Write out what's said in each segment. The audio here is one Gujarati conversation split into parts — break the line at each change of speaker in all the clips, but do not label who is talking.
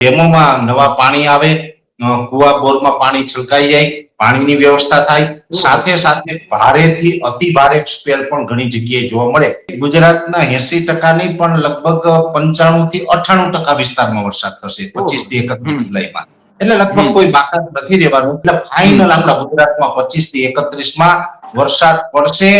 ડેમોમાં નવા પાણી આવે, કુવા બોરમાં પાણી છલકાઈ જાય, પાણીની વ્યવસ્થા થાય, સાથે સાથે ભારેથી અતિ ભારે સ્પેલ પણ ઘણી જગ્યાએ જોવા મળે. ગુજરાતના 80% નહીં પણ લગભગ 95 થી 98% વિસ્તારમાં વરસાદ થશે 25 થી 31 જુલાઈમાં. એટલે લગભગ કોઈ બાકાત નથી રહેવાનું. એટલે ફાઇનલ આપણા ગુજરાતમાં 25 થી 31 માં વરસાદ પડશે,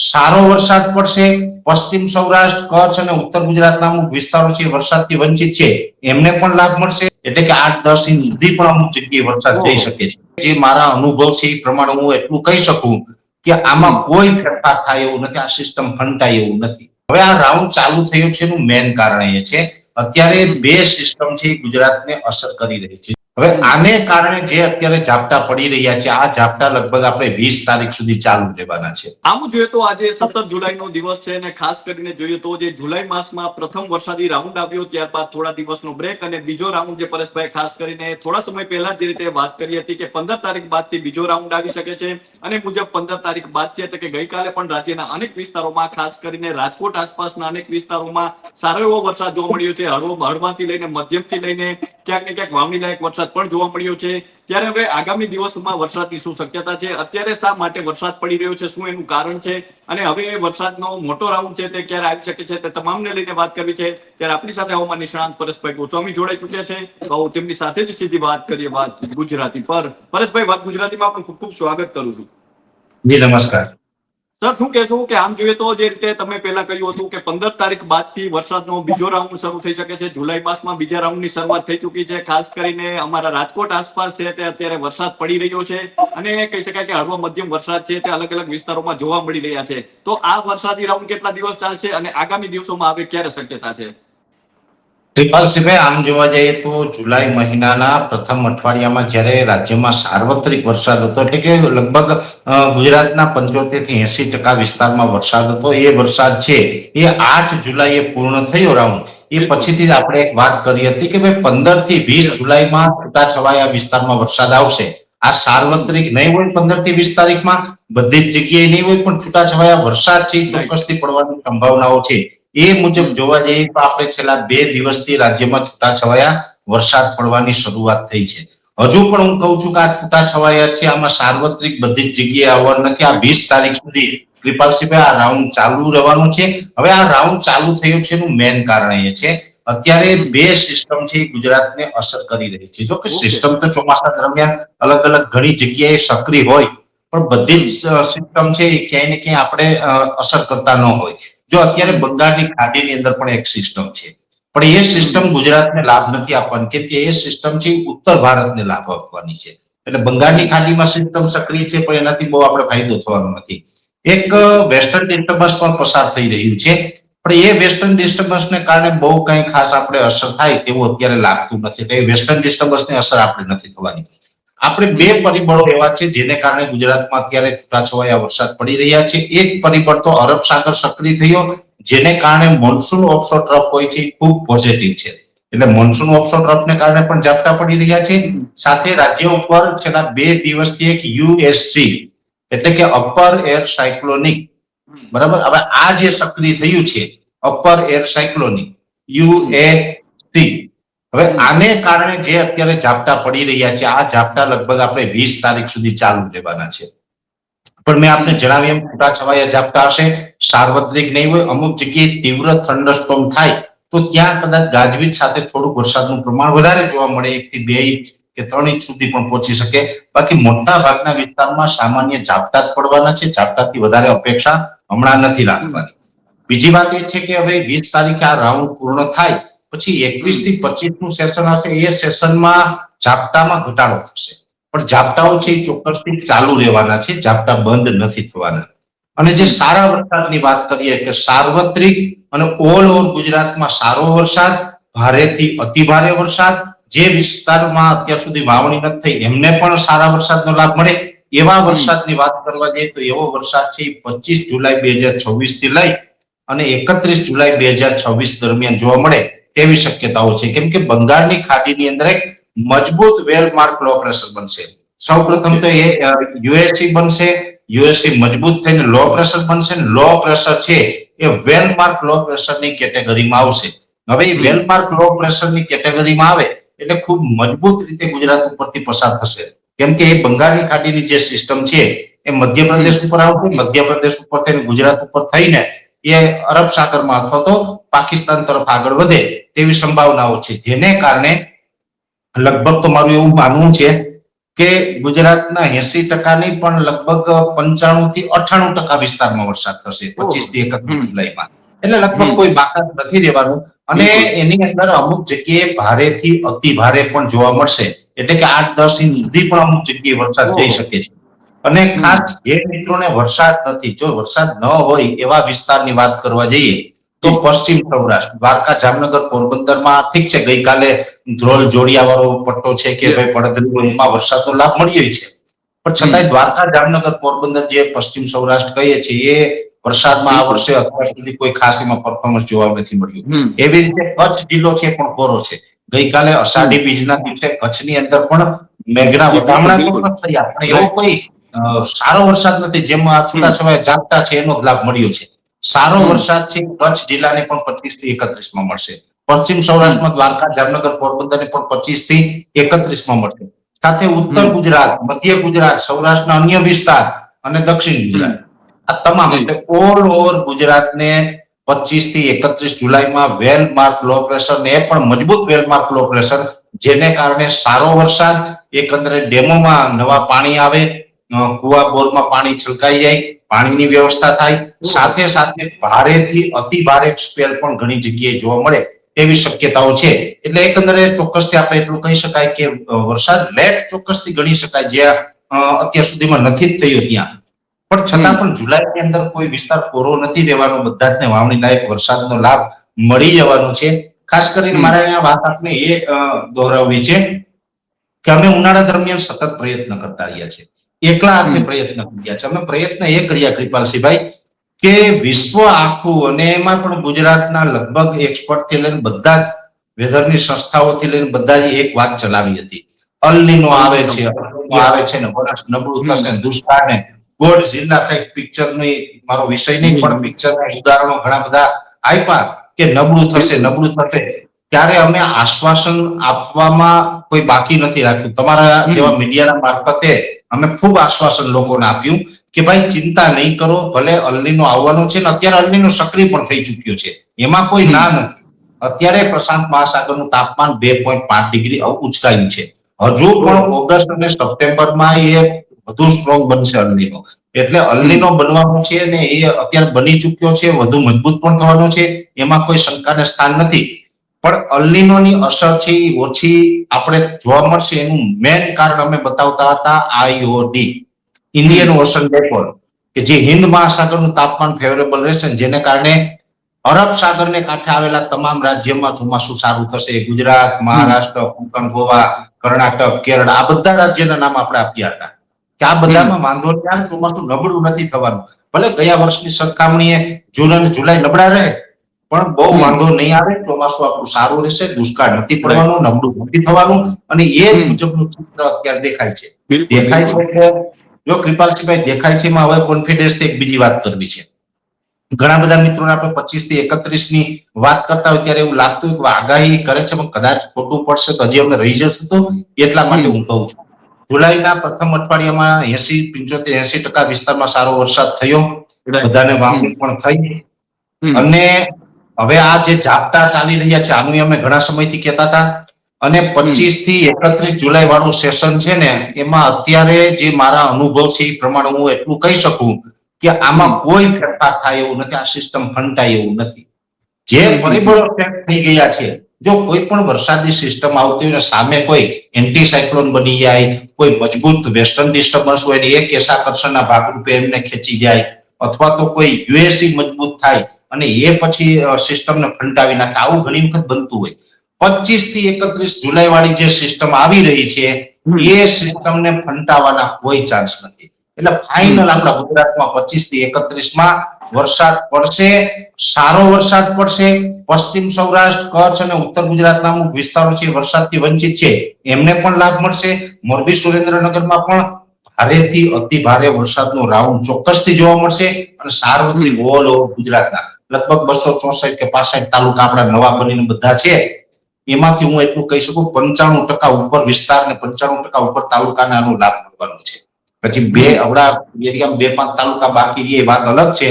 સારો વરસાદ પડશે. પશ્ચિમ સૌરાષ્ટ્ર, કચ્છ અને ઉત્તર ગુજરાતના અમુક વિસ્તારો છે વરસાદથી વંચિત છે, એમને પણ લાભ મળશે. એટલે કે 8-10 ઇંચ સુધી પણ અમુક જગ્યાએ વરસાદ જઈ શકે છે. જે મારા અનુભવ છે એ પ્રમાણે હું એટલું કહી શકું કે આમાં કોઈ ફેરફાર થાય એવું નથી, આ સિસ્ટમ ફંટાય એવું નથી. હવે આ રાઉન્ડ ચાલુ થયું છે એનું મેઇન કારણ એ છે અત્યારે બે સિસ્ટમ છે ગુજરાતને અસર કરી રહી છે. હવે આને કારણે જે અત્યારે ઝાપટા પડી રહ્યા છે, આ ઝાપટા લગભગ આપણે 20 તારીખ સુધી ચાલુ રહેવાના છે.
આમ જોઈએ તો આજે 17 જુલાઈનો દિવસ છે અને ખાસ કરીને જોઈએ તો જે જુલાઈ માસમાં પ્રથમ વરસાદી રાઉન્ડ આવ્યો, ત્યારબાદ થોડા દિવસનો બ્રેક અને બીજો રાઉન્ડ જે પરેશભાઈ ખાસ કરીને થોડા સમય પહેલા જે રીતે વાત કરી હતી કે 15 તારીખ બાદથી બીજો રાઉન્ડ આવી શકે છે અને મુજબ 15 તારીખ બાદથી એટલે કે ગઈકાલે પણ રાજ્યના અનેક વિસ્તારોમાં ખાસ કરીને રાજકોટ આસપાસના અનેક વિસ્તારોમાં સારો એવો વરસાદ જોવા મળ્યો છે. હળવાથી લઈને મધ્યમથી લઈને ક્યાંક ને ક્યાંક વાવણી લાયક વરસાદ પણ જોવા મળ્યો છે. ત્યારે હવે આગામી દિવસોમાં વરસાદની શું શક્યતા છે, અત્યારે શા માટે વરસાદ પડી રહ્યો છે, શું એનું કારણ છે અને હવે વરસાદનો મોટો રાઉન્ડ છે તે ક્યારે આવી શકે છે, તે તમામને લઈને વાત કરવી છે. ત્યારે આપણી સાથે હવામાન નિષ્ણાંત પરેશભાઈ ગોસ્વામી જોડાઈ ચૂક્યા છે. તો તેમની સાથે જ સીધી વાત કરીએ, વાત ગુજરાતી પર. પરેશભાઈ, વાત ગુજરાતીમાં પણ ખૂબ ખૂબ સ્વાગત કરું છું.
જી નમસ્કાર
સર, શું કહેશો કે આમ જોઈએ તો જે રીતે તમે પહેલા કહ્યું હતું કે 15 તારીખ બાદથી વરસાદનો બીજો રાઉન્ડ શરૂ થઈ શકે છે, જુલાઈ માસમાં બીજા રાઉન્ડની શરૂઆત થઈ ચૂકી છે. ખાસ કરીને અમારા રાજકોટ આસપાસ છે તે અત્યારે વરસાદ પડી રહ્યો છે અને કહી શકાય કે હળવો મધ્યમ વરસાદ છે તે અલગ અલગ વિસ્તારોમાં જોવા મળી રહ્યા છે. તો આ વરસાદી રાઉન્ડ કેટલા દિવસ ચાલશે અને આગામી દિવસોમાં હવે ક્યારે શક્યતા છે?
કૃપાલસિંહભાઈ, આમ જોવા જઈએ તો જુલાઈ મહિનાના પ્રથમ અઠવાડિયામાં જ્યારે રાજ્યમાં સાર્વત્રિક વરસાદ હતો, એટલે કે લગભગ ગુજરાતના 75 થી 80% વિસ્તારમાં વરસાદ હતો, એ વરસાદ છે એ 8 જુલાઈએ પૂર્ણ થયો રાઉન્ડ. એ પછીથી આપણે એક વાત કરી હતી કે ભાઈ 15 થી 20 જુલાઈમાં છૂટાછવાયા વિસ્તારમાં વરસાદ આવશે. આ સાર્વત્રિક નહીં હોય 15 થી 20 તારીખમાં, બધી જ જગ્યાએ નહીં હોય, પણ છૂટાછવાયા વરસાદ છે ચોક્કસથી પડવાની સંભાવનાઓ છે. એ મુજબ જોવા જઈએ તો આપણે છેલ્લા 2 દિવસથી રાજ્યમાં છૂટાછવાયા વરસાદ પડવાની શરૂઆત થઈ છે. હજુ પણ હું કહું છું કે આ છૂટાછવાયા છે, આમાં સાર્વત્રિક બધી જ જગ્યાએ આવવાનું નથી. આ 20 તારીખ સુધી કૃપાલસિંહભાઈ આ રાઉન્ડ ચાલુ રહેવાનું છે. હવે આ રાઉન્ડ ચાલુ થયું છે એનું મેઇન કારણ એ છે અત્યારે બે સિસ્ટમ છે ગુજરાતને અસર કરી રહી છે. જો કે સિસ્ટમ તો ચોમાસા દરમિયાન અલગ અલગ ઘણી જગ્યાએ સક્રિય હોય, પણ બધી જ સિસ્ટમ છે એ ક્યાંય ને ક્યાંય આપણે અસર કરતા ન હોય. જો અત્યારે બંગાળની ખાડીની અંદર પણ એક સિસ્ટમ છે, પણ એ સિસ્ટમ ગુજરાતને લાભ નથી આપવાની, કેમ કે એ સિસ્ટમ છે ઉત્તર ભારતને લાભ આપવાની છે. એટલે બંગાળની ખાડીમાં સિસ્ટમ સક્રિય છે પણ એનાથી બહુ આપણે ફાયદો થવાનો નથી. એક વેસ્ટર્ન ડિસ્ટર્બન્સ પણ પસાર થઈ રહ્યું છે, પણ એ વેસ્ટર્ન ડિસ્ટર્બન્સને કારણે બહુ કંઈ ખાસ આપણે અસર થાય તેવું અત્યારે લાગતું નથી. એટલે વેસ્ટર્ન ડિસ્ટર્બન્સની અસર આપણે નથી થવાની. આપણે બે પરિબળો એવા છે જેને કારણે ગુજરાતમાં અત્યારે છૂટાછવાયા વરસાદ પડી રહ્યા છે. એક પરિબળ તો અરબ સાગર સક્રિય થયો, જેને કારણે મોન્સૂન ઓફશોર ટ્રફ હોય છે ખૂબ પોઝિટિવ છે. એટલે મોન્સૂન ઓફશોર ટ્રફને કારણે પણ ઝાપટા પડી રહ્યા છે. સાથે રાજ્ય ઉપર છેલ્લા 2 દિવસથી એક યુએસસી એટલે કે અપર એર સાયક્લોનિક, બરાબર, હવે આ જે સક્રિય થયું છે અપર એર સાયક્લોનિક યુએસસી, હવે આને કારણે જે અત્યારે ઝાપટા પડી રહ્યા છે, આ ઝાપટા લગભગ આપણે 20 તારીખ સુધી ચાલુ રહેવાના છે. પણ મેં આપને જણાવ્યું એમ છૂટાછવાયા ઝાપટા હશે, સાર્વત્રિક નહીં હોય. અમુક જગ્યાએ તીવ્ર થંડરસ્ટોર્મ થાય તો ત્યાં કદાચ ગાજવીજ સાથે થોડું વરસાદનું પ્રમાણ વધારે જોવા મળે, 1 થી 2 ઇંચ કે 3 ઇંચ સુધી પણ પહોંચી શકે. બાકી મોટા ભાગના વિસ્તારમાં સામાન્ય ઝાપટા જ પડવાના છે. ઝાપટાથી વધારે અપેક્ષા હમણાં નથી રાખવાની. બીજી વાત એ છે કે હવે 20 તારીખે આ રાઉન્ડ પૂર્ણ થાય પછી 21 થી 25 નું સેશન હશે, એ સેશનમાં ઝાપટામાં ઘટાડો થશે, પણ ઝાપટાઓ છે એ ચોક્કસથી ચાલુ રહેવાના છે, ઝાપટા બંધ નથી થવાના. અને જે સારા વરસાદની વાત કરીએ કે સાર્વત્રિક અને ઓલ ઓવર ગુજરાતમાં સારો વરસાદ, ભારેથી અતિ ભારે વરસાદ, જે વિસ્તારમાં અત્યાર સુધી વાવણી નથી થઈ એમને પણ સારા વરસાદનો લાભ મળે એવા વરસાદની વાત કરવા જઈએ તો એવો વરસાદ છે 25 જુલાઈ 2026 થી લઈ અને 31 જુલાઈ 2026 દરમિયાન જોવા મળે તેવી શક્યતાઓ છે. કેમ કે બંગાળની ખાડીની અંદર એક મજબૂત વેલ માર્ક લો પ્રેશર બનશે. સૌપ્રથમ તો એ યુએસસી બનશે, યુએસસી મજબૂત થઈને લો પ્રેશર બનશે, લો પ્રેશર છે એ વેલ માર્ક લો પ્રેશરની કેટેગરીમાં આવશે. હવે એ વેલ માર્ક લો પ્રેશરની કેટેગરીમાં આવે એટલે ખૂબ મજબૂત રીતે ગુજરાત ઉપરથી પસાર થશે. કેમ કે એ બંગાળની ખાડીની જે સિસ્ટમ છે એ મધ્યપ્રદેશ ઉપર આવશે, મધ્યપ્રદેશ ઉપર થઈને ગુજરાત ઉપર થઈને એ અરબ સાગરમાં અથવા તો પાકિસ્તાન તરફ આગળ વધે તેવી સંભાવનાઓ છે, જેને કારણે લગભગ તો મારું એવું માનવું છે કે ગુજરાતના 80% નહીં પણ લગભગ 95 થી 98% વિસ્તારમાં વરસાદ થશે 25 થી 31 જુલાઈમાં. એટલે લગભગ કોઈ બાકાત નથી રહેવાનું અને એની અંદર અમુક જગ્યાએ ભારેથી અતિ ભારે પણ જોવા મળશે. એટલે કે 8-10 ઇંચ સુધી પણ અમુક જગ્યાએ વરસાદ જઈ શકે છે. અને ખાસ જે મિત્રોને વરસાદ નથી, જો વરસાદ ન હોય એવા વિસ્તારની વાત કરવા જઈએ તો પશ્ચિમ સૌરાષ્ટ્ર, દ્વારકા, જામનગર, પોરબંદરમાં ઠીક છે, ગઈકાલે ધ્રોલ જોડિયા વાળો પટ્ટો છે કે ભાઈ પડદરીમાં વરસાદનો લાભ મળ્યો છે, પણ છતાંય દ્વારકા, જામનગર, પોરબંદર જે પશ્ચિમ સૌરાષ્ટ્ર કહીએ છીએ એ વરસાદમાં આ વર્ષે અત્યાર સુધી કોઈ ખાસ એમાં પરફોર્મન્સ જોવા નથી મળ્યું. એવી રીતે કચ્છ જિલ્લો છે પણ કોરો છે. ગઈકાલે અષાઢી બીજના દિવસે કચ્છની અંદર પણ મેઘના વધામણા ચોક્કસ થયા, પણ એવો કોઈ સારો વરસાદ નથી જેમ આ છૂટાછવાયા ઝાપટા છે એનો જ લાભ મળ્યો છે. સારો વરસાદ છે કચ્છ જિલ્લાને પણ 25 થી 31 માં મળશે. પશ્ચિમ સૌરાષ્ટ્રમાં દ્વારકા, જામનગર, પોરબંદરને પણ 25 થી 31 માં મળશે. સાથે ઉત્તર ગુજરાત, મધ્ય ગુજરાત, સૌરાષ્ટ્રના અન્ય વિસ્તાર અને દક્ષિણ ગુજરાત, આ તમામ એટલે ઓલ ઓવર ગુજરાતને 25 થી 31 જુલાઈમાં વેલ માર્ક લો પ્રેશર ને એ પણ મજબૂત વેલ માર્ક લો પ્રેશર, જેને કારણે સારો વરસાદ, એકંદરે ડેમોમાં નવા પાણી આવે, કુવા બોરમાં પાણી છલકાઈ જાય, પાણીની વ્યવસ્થા થાય, સાથે સાથે ભારેથી અતિ ભારે સ્પેલ પણ ઘણી જગ્યાએ જોવા મળે એવી શક્યતાઓ છે. એટલે એકંદરે ચોક્કસથી આપણે એટલું કહી શકાય કે વરસાદ લેટ ચોક્કસથી ગણી શકાય, જે અત્યાર સુધીમાં નથી જ થયો ત્યાં. પણ છતાં પણ જુલાઈની અંદર કોઈ વિસ્તાર કોરો નથી રહેવાનો, બધા જ વાવણી લાયક વરસાદનો લાભ મળી જવાનો છે. ખાસ કરીને મારે અહીંયા વાત આપણે એ દોહરાવવી છે કે અમે ઉનાળા દરમિયાન સતત પ્રયત્ન કરતા રહ્યા છે, એકલા હાથે પ્રયત્ન કર્યા છે. અમે પ્રયત્ન એ કર્યા કૃપાલસિંહભાઈ કે વિશ્વ આખું અને એમાં પણ ગુજરાતના લગભગ એક્સપર્ટ થી લઈને બધા જ વેધરની સંસ્થાઓથી લઈને બધા જ એક વાત ચલાવી હતી, અલ નીનો આવે છે, આવે છે ને વરસ નબળું થશે, દુષ્કાળ ને ગોળ જિલ્લા કઈક પિક્ચર ની, મારો વિષય નહીં પણ પિક્ચર ઉદાહરણો ઘણા બધા આપ્યા કે નબળું થશે, નબળું થશે. ત્યારે અમે આશ્વાસન આપવામાં કોઈ બાકી નથી રાખ્યું. તમારા જેવા મીડિયાના મારફતે અમે ખૂબ આશ્વાસન લોકોને આપ્યું કે ભાઈ ચિંતા નહીં કરો, ભલે અલનીનો આવવાનો છે ને અત્યારે અલનીનો સક્રિય પણ થઈ ચુક્યો છે, એમાં કોઈ ના નથી. અત્યારે પ્રશાંત મહાસાગરનું તાપમાન 2.5 ડિગ્રી ઉંચકાયું છે. હજુ પણ ઓગસ્ટ અને સપ્ટેમ્બરમાં એ વધુ સ્ટ્રોંગ બનશે અલનીનો. એટલે અલનીનો બનવાનો છે ને એ અત્યારે બની ચુક્યો છે, વધુ મજબૂત પણ થવાનો છે, એમાં કોઈ શંકાને સ્થાન નથી. પણ અલનીનોની અસર છે એ ઓછી આપણે જોવા મળશે. એનું મેઇન કારણ અમે બતાવતા હતા આઈઓડી, ઇન્ડિયન ઓશન ડાયપોલ, કે જે હિન્દ મહાસાગરનું તાપમાન ફેવરેબલ રહેશે, જેને કારણે અરબ સાગરને કાંઠે આવેલા તમામ રાજ્યમાં ચોમાસું સારું થશે. ગુજરાત, મહારાષ્ટ્ર, કોંકણ, ગોવા, કર્ણાટક, કેરળ, આ બધા રાજ્યના નામ આપણે આપ્યા હતા કે આ બધામાં વાંધો નહીં, ચોમાસું નબળું નથી થવાનું. ભલે ગયા વર્ષની સરખામણીએ જૂન અને જુલાઈ નબળા રહે પણ બહુ વાંધો નહીં આવે, ચોમાસું આપણું સારું રહેશે, દુષ્કાળ નથી પડવાનું, નબળું નથી થવાનું. અને એ મુજબનું ચિત્ર અત્યારે દેખાય છે. દેખાય છે એટલે જો કૃપાલસિંહભાઈ દેખાય છે એમાં હવે કોન્ફિડન્સ એક બીજી વાત કરવી છે. ઘણા બધા મિત્રોને આપણે 25 થી 31 ની વાત કરતા હોય ત્યારે એવું લાગતું હોય કે આગાહી કરે છે પણ કદાચ ખોટું પડશે તો હજી અમે રહી જશું. તો એટલા માટે હું કહું છું જુલાઈના પ્રથમ અઠવાડિયામાં 75-80% વિસ્તારમાં સારો વરસાદ થયો, બધાને વાવણી પણ થઈ. અને હવે આ જે ઝાપટા ચાલી રહ્યા છે આનું અમે ઘણા સમયથી કહેતા હતા. અને 25 થી 31 જુલાઈ વાળું સેશન છે ને એમાં અત્યારે જે મારા અનુભવ છે એ પ્રમાણે હું એટલું કહી શકું કે આમાં કોઈ ફેરફાર થાય એવું નથી, આ સિસ્ટમ ફંટાય એવું નથી. જે પરિબળો થઈ ગયા છે, જો કોઈ પણ વરસાદની સિસ્ટમ આવતી હોય ને સામે કોઈ એન્ટી સાયક્લોન બની જાય, કોઈ મજબૂત વેસ્ટર્ન ડિસ્ટર્બન્સ હોય ને એક કેશાકર્ષણના ભાગરૂપે એમને ખેંચી જાય, અથવા તો કોઈ યુએસી મજબૂત થાય અને એ પછી સિસ્ટમને ફંટાવી નાખે, આવું ઘણી વખત બનતું હોય. 25 થી 31 જુલાઈ વાળી જે સિસ્ટમ આવી રહી છે એ સિસ્ટમને ફંટાવાના કોઈ ચાન્સ નથી. એટલે ફાઇનલ આપણા ગુજરાતમાં 25 થી 31 માં વરસાદ પડશે, સારો વરસાદ પડશે. પશ્ચિમ સૌરાષ્ટ્ર, કચ્છ અને ઉત્તર ગુજરાતના અમુક વિસ્તારો છે વરસાદથી વંચિત છે, એમને પણ લાભ મળશે. મોરબી, સુરેન્દ્રનગરમાં પણ ભારેથી અતિ ભારે વરસાદનો રાઉન્ડ ચોક્કસથી જોવા મળશે. અને સાર્વત્રિક ઓલ ઓવર ગુજરાતના લગભગ 264 કે 65 તાલુકા આપણા નવા બનીને બધા છે એમાંથી હું એટલું કહી શકું 95% ઉપર વિસ્તાર ને 95% ઉપર તાલુકાને આનો લાભ મળવાનો છે. પછી બે અવડા એરિયામાં 2-5 તાલુકા બાકી રહે એ વાત અલગ છે.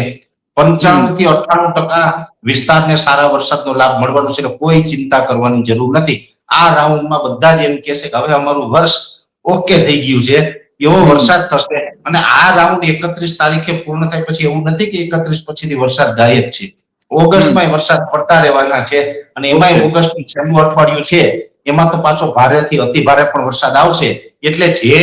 95 થી 98% વિસ્તારને સારા વરસાદનો લાભ મળવાનો છે, એટલે કોઈ ચિંતા કરવાની જરૂર નથી. આ રાઉન્ડમાં બધા જ એમ કહેશે કે હવે અમારું વર્ષ ઓકે થઈ ગયું છે, એવો વરસાદ થશે. અને આ રાઉન્ડ 31 તારીખે પૂર્ણ થાય પછી એવું નથી કે 31 પછીથી વરસાદ ગાયબ છે. ઓગસ્ટમાં વરસાદ પડતા રહેવાના છે, અને એમાંય ઓગસ્ટનું છેલ્લું અઠવાડિયું છે એમાં તો પાછો ભારેથી અતિ ભારે પણ વરસાદ આવશે. એટલે જે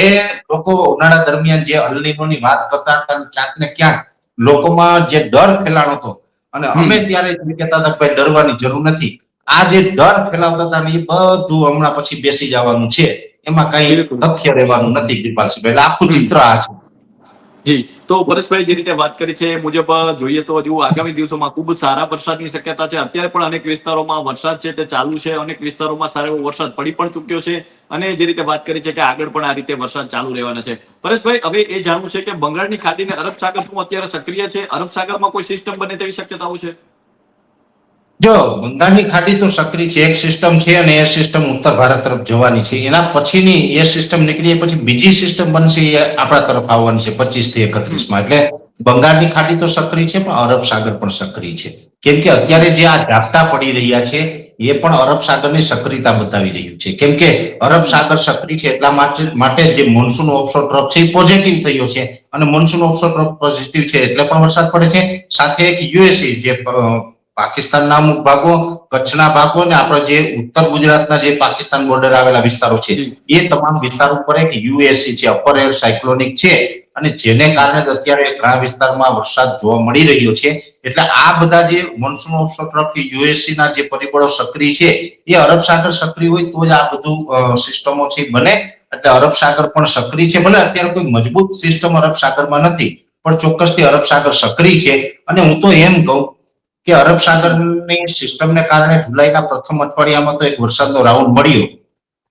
લોકો ઉનાળા દરમિયાન જે અલ નીનોની વાત કરતા હતા, ક્યાંક ને ક્યાંક લોકોમાં જે ડર ફેલાણો હતો, અને અમે ત્યારે એમ કહેતા હતા કે ડરવાની જરૂર નથી. આ જે ડર ફેલાવતા હતા ને એ બધું હમણાં પછી બેસી જવાનું છે. એમાં કઈ તથ્ય રહેવાનું નથી કૃપાલસિંહ. એટલે આખું ચિત્ર આ છે.
જી, તો પરેશભાઈ જે રીતે વાત કરી છે એ મુજબ જોઈએ તો હજુ આગામી દિવસોમાં ખૂબ સારા વરસાદની શક્યતા છે. અત્યારે પણ અનેક વિસ્તારોમાં વરસાદ છે તે ચાલુ છે, અનેક વિસ્તારોમાં સારો એવો વરસાદ પડી પણ ચૂક્યો છે, અને જે રીતે વાત કરી છે કે આગળ પણ આ રીતે વરસાદ ચાલુ રહેવાના છે. પરેશભાઈ, હવે એ જાણવું છે કે બંગાળની ખાડીને અરબ સાગર શું અત્યારે સક્રિય છે? અરબ સાગરમાં કોઈ સિસ્ટમ બને તેવી શક્યતાઓ છે?
જો બંગાળની ખાડી તો સક્રિય છે, એક સિસ્ટમ છે, અને એ સિસ્ટમ ઉત્તર ભારત તરફ જવાની છે. એના પછીની એ સિસ્ટમ નીકળી પછી બીજી સિસ્ટમ બનશે, એ આપણા તરફ આવવાની છે 25 થી 31માં. એટલે બંગાળની ખાડી તો સક્રિય છે, પણ અરબ સાગર પણ સક્રિય છે. કેમ કે અત્યારે જે આ ઝાપટા પડી રહ્યા છે એ પણ અરબ સાગરની સક્રિયતા બતાવી રહ્યું છે. કેમ કે અરબ સાગર સક્રિય છે એટલા માટે જે મોન્સૂન ઓફશોર ટ્રફ છે એ પોઝિટિવ થયો છે, અને મોન્સૂન ઓફશોર ટ્રફ પોઝિટિવ છે એટલે પણ વરસાદ પડે છે. સાથે એક યુએસી જે પાકિસ્તાનના અમુક ભાગો, કચ્છના ભાગો, ને આપણા જે ઉત્તર ગુજરાતના જે પાકિસ્તાન બોર્ડર આવેલા વિસ્તારો છે એ તમામ વિસ્તારો ઉપર એક યુએસી છે, અપર એર સાયક્લોનિક છે, અને જેને કારણે અત્યારે ઘણા વિસ્તારમાં વરસાદ જોવા મળી રહ્યો છે. એટલે આ બધા જે મોન્સૂન ઓફશોર ટ્રફ કે યુએસી ના જે પરિબળો સક્રિય છે એ અરબ સાગર સક્રિય હોય તો જ આ બધું સિસ્ટમો છે બને. એટલે અરબ સાગર પણ સક્રિય છે. ભલે અત્યારે કોઈ મજબૂત સિસ્ટમ અરબ સાગરમાં નથી, પણ ચોક્કસથી અરબ સાગર સક્રિય છે. અને હું તો એમ કહું કે અરબ સાગરની સિસ્ટમને કારણે જુલાઈના પ્રથમ અઠવાડિયામાં તો એક વરસાદનો રાઉન્ડ મળ્યો,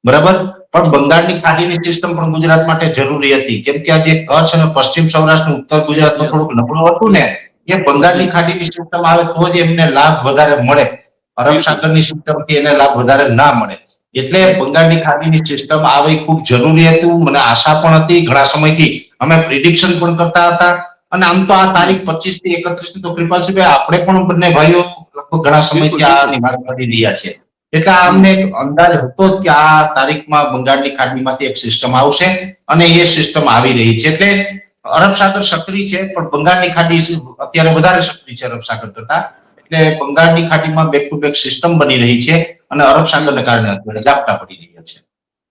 બરાબર. પણ બંગાળની ખાડીની સિસ્ટમ પણ ગુજરાત માટે જરૂરી હતી, કેમ કે આ જે કચ્છ અને પશ્ચિમ સૌરાષ્ટ્ર ઉત્તર ગુજરાતમાં થોડુંક નબળું હતું ને, એ બંગાળની ખાડીની સિસ્ટમ આવે તો જ એમને લાભ વધારે મળે. અરબ સાગરની સિસ્ટમથી એને લાભ વધારે ના મળે. એટલે બંગાળની ખાડીની સિસ્ટમ આવી ખૂબ જરૂરી હતું. મને આશા પણ હતી, ઘણા સમયથી અમે પ્રિડિક્શન પણ કરતા હતા. અને આમ તો આ તારીખ 25 થી 31 તો કૃપાલસિંહ આપણે પણ બંને ભાઈઓ લગભગ ઘણા સમયથી આની વાત કરી રહ્યા છે. એટલે અમને એક અંદાજ હતો કે આ તારીખમાં બંગાળની ખાડીમાંથી એક સિસ્ટમ આવશે, અને એ સિસ્ટમ આવી રહી છે. એટલે અરબ સાગર સક્રિય છે, પણ બંગાળની ખાડી અત્યારે વધારે સક્રિય છે અરબ સાગર કરતા. એટલે બંગાળની ખાડીમાં બેક ટુ બેક સિસ્ટમ બની રહી છે, અને અરબ સાગરને કારણે અત્યારે ઝાપટા પડી રહ્યા છે.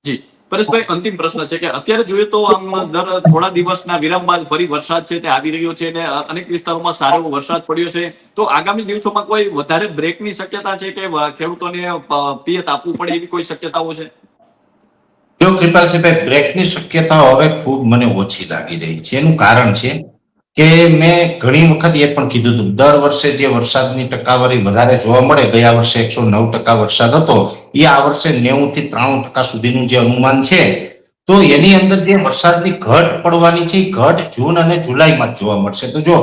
જી, પરેશભાઈ, અંતિમ પ્રશ્ન છે કે અત્યારે જોઈએ તો આમ દર થોડા દિવસના વિરામ બાદ ફરી વરસાદ છે તે આવી રહ્યો છે, અને અનેક વિસ્તારોમાં સારો એવો વરસાદ પડ્યો છે. તો આગામી દિવસોમાં કોઈ વધારે બ્રેકની શક્યતા છે કે ખેડૂતોને પિયત આપવું પડે એવી કોઈ શક્યતાઓ છે?
જો કૃપાલસિંહભાઈ, બ્રેકની શક્યતાઓ હવે ખૂબ મને ઓછી લાગી રહી છે. એનું કારણ છે કે મેં ઘણી વખત એ પણ કીધું હતું, દર વર્ષે જે વરસાદની ટકાવારી વધારે જોવા મળે, ગયા વર્ષે 109% વરસાદ હતો, એ આ વર્ષે 90 થી 93% સુધીનું જે અનુમાન છે. તો એની અંદર જે વરસાદની ઘટ પડવાની છે એ ઘટ જૂન અને જુલાઈમાં જ જોવા મળશે. તો જો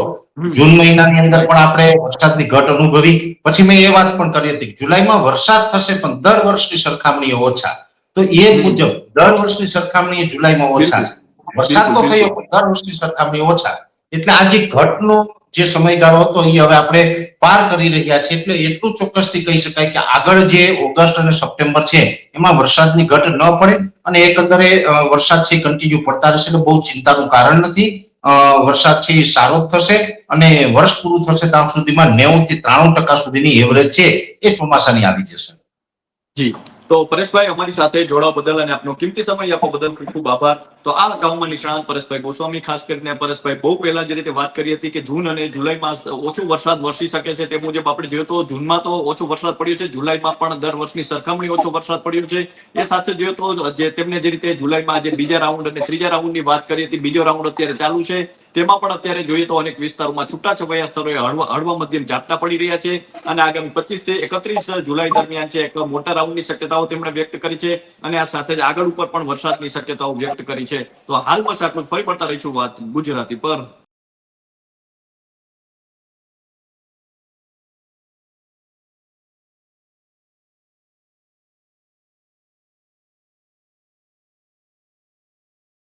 જૂન મહિનાની અંદર પણ આપણે વરસાદની ઘટ અનુભવી, પછી મેં એ વાત પણ કરી હતી કે જુલાઈમાં વરસાદ થશે પણ દર વર્ષની સરખામણીએ ઓછા. તો એ મુજબ દર વર્ષની સરખામણીએ જુલાઈમાં ઓછા છે. વરસાદ તો થયો પણ દર વર્ષની સરખામણીએ ઓછા. એટલે આ જે ઘટનો જે સમયગાળો હતો એ હવે આપણે પાર કરી રહ્યા છીએ. એટલે એટલું ચોક્કસથી કહી શકાય કે આગળ જે ઓગસ્ટ અને સપ્ટેમ્બર છે એમાં વરસાદની ઘટ ન પડે, અને એકંદરે વરસાદ છે કન્ટિન્યુ પડતા રહેશે. એટલે બહુ ચિંતાનું કારણ નથી. વરસાદ છે એ સારો જ થશે, અને વર્ષ પૂરું થશે ત્યાં સુધીમાં 90 થી 93% સુધીની એવરેજ છે એ ચોમાસાની આવી જશે.
જી, તો પરેશભાઈ, અમારી સાથે જોડાવા બદલ અને આપનો કિંમતી સમય આપવા બદલ ખૂબ ખૂબ આભાર. તો આ ગામમાં નિષ્ણાત પરેશભાઈ ગોસ્વામી, ખાસ કરીને પરેશભાઈ બહુ પહેલા જે રીતે વાત કરી હતી કે જૂન અને જુલાઈમાં ઓછો વરસાદ વરસી શકે છે, તે મુજબ આપણે જોઈએ તો જૂનમાં તો ઓછો વરસાદ પડ્યો છે, જુલાઈમાં પણ દર વર્ષની સરખામણી ઓછો વરસાદ પડ્યો છે. એ સાથે જોઈએ તો જે તેમને જે રીતે જુલાઈમાં જે બીજા રાઉન્ડ અને ત્રીજા રાઉન્ડની વાત કરી હતી, બીજો રાઉન્ડ અત્યારે ચાલુ છે, તેમાં પણ અત્યારે જોઈએ તો અનેક વિસ્તારોમાં છૂટાછવાયા સ્થળોએ હળવા મધ્યમ ઝાપટા પડી રહ્યા છે, અને આગામી 25 થી 31 જુલાઈ દરમિયાન છે એક મોટા રાઉન્ડની શક્યતાઓ તેમણે વ્યક્ત કરી છે, અને આ સાથે જ આગળ ઉપર પણ વરસાદની શક્યતાઓ વ્યક્ત કરી છે. તો હાલમાં આટલું, ફરી પડતા રહીશું વાત ગુજરાતી પર.